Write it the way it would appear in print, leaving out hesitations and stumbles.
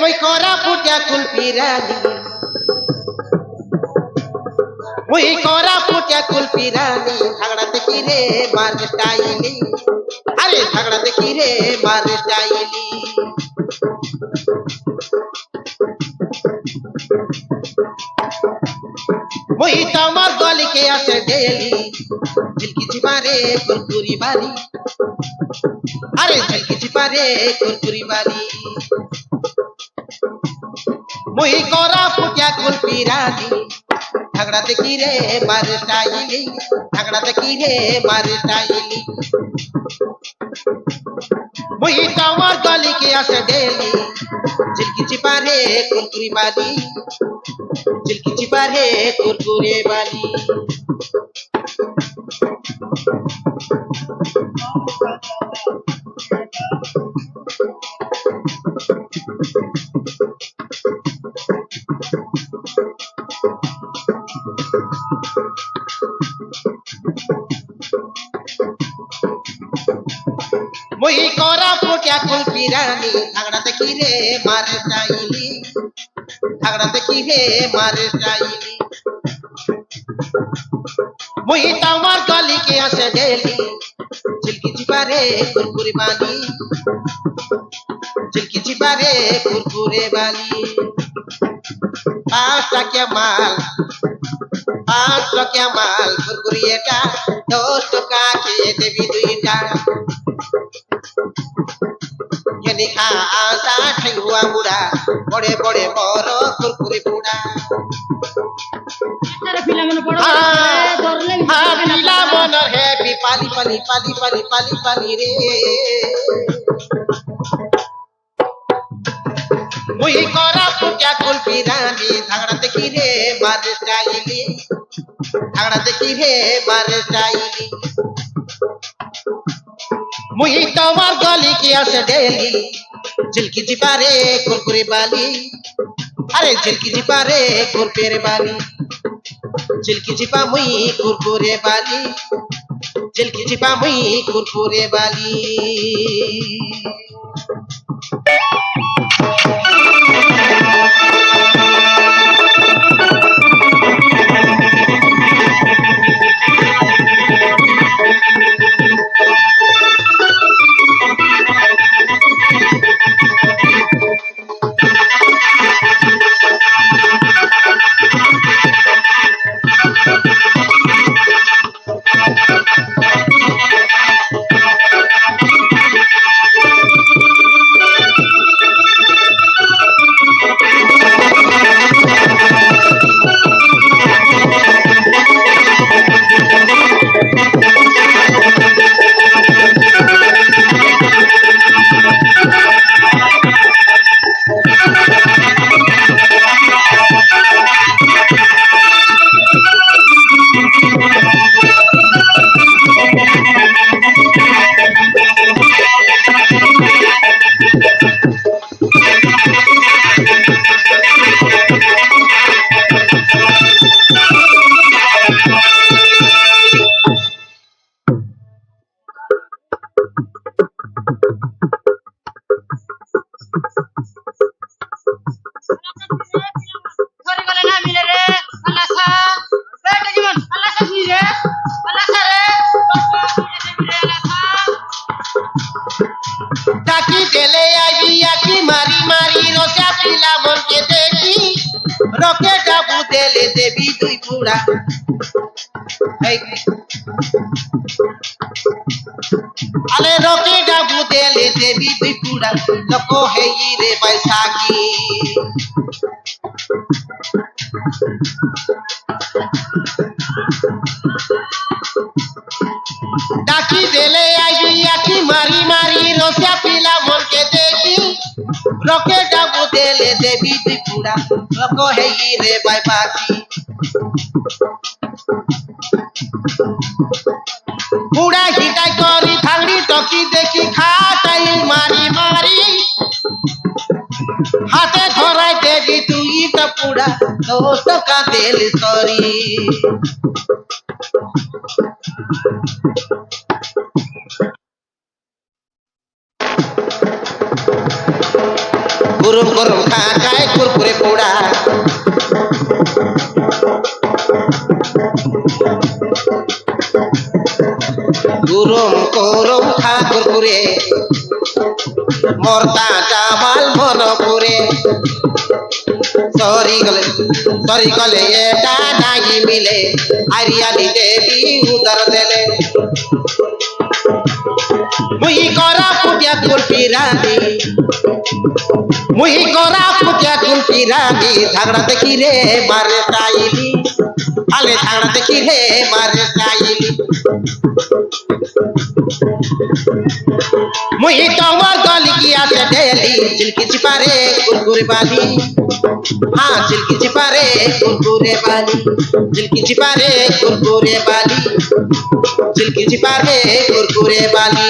মই করা ফুটিয়া কুলপি রানী মই করা ফুটিয়া কুলপি রানী ঝগড়া দেখি রে মার স্টাইলি আরে ঝগড়া দেখি রে মার স্টাইলি মই তোমার গলিকে আসে ডেলি ঝিলকি ঝিপারে কুরকুরি বালি আরে ঝিলকি ঝিপারে কুরকুরি বালি মই করা ফুটিয়া কুলপি রানী ঝগড়া দেখি রে মার স্টাইলি ঝগড়া দেখি রে মার স্টাইলি মই তোমার গলিকে আসে ডেলি ঝিলকি ঝিপারে কুরকুরি বালি ঝিলকি ঝিপারে কুরকুরে বালি মই করা ফুটিয়া কুলপি রানী ঝগড়া দেখি রে মার স্টাইলি ঝগড়া দেখি রে মার স্টাইলি মই তোমার গলিকে আসে ডেলি ঝিলকি ঝিপারে কুরকুরে বালি ঝিলকি ঝিপারে কুরকুরে বালি 5 টাকা মাল কুরকুরিটা 10 টাকা কে দেবি দুইটা কেনি খা আসা ঠেঙ্গুয়া বুড়া বড়ে বড়ে বড় কুরকুরি বুড়া পিলা মনের হেপি পালি পালি পালি পালি পালি পালি রে মই করা ফুটিয়া কুলপি রানী ঝগড়া দেখি রে মার স্টাইলি ঝগড়া দেখি রে মার স্টাইলি মই তোমার গলিকে আসে ডেলি ঝিলকি ঝিপারে কুরকুরে বালি আরে ঝিলকি ঝিপারে কুরকুরে বালি ঝিলকি ঝিপা মুই কুরকুরে বালি ঝিলকি ঝিপা মুই কুরকুরে বালি টাকি দেলে আইবিয়া কি মারি মারি রসা পিলা মনকে দেখি রকে ডাবু দেলে দেবি দুই পুড়া আরে রকে ডাবু দেলে দেবি দুই পুড়া লোক হেই রে বৈশাখী ডাকি দেলে আইবিয়া কি মারি মারি রসা পিলা মনকে দেখি রকে ডাবু দেলে দেবি দুই পুড়া লোক হেই রে বৈশাখী পুড়া হিটাই করি থাংড়ি টকি দেখি খাটাই মারি মারি হাতে ধরাই দেবি তুই তো পুড়া 10 টাকা দেল সরি গরম গরম খায় কুরকুরে পোড়া গরম গরম খা কুরকুরে মর্দা জামাল মন করে সরি গলে এটা নাই মিলে আরিয়ালি দেবী উদার দেলে মুই করা ফুটিয়া কুলফি রানী মুই করা ফুটিয়া কুলফি রানী ঝগড়া দেখি রে মারে তাইলি আলে ঝগড়া দেখি রে মারে তাইলি মুই তোমার গলি কি আছে ডেলি চিলকি চিপারে কুরকুরে বালি हाँ चिलकी चिपारे कुरकुरे बाली चिलकी चिपारे कुरकुरे बाली चिलकी चिपारे कुरकुरे बाली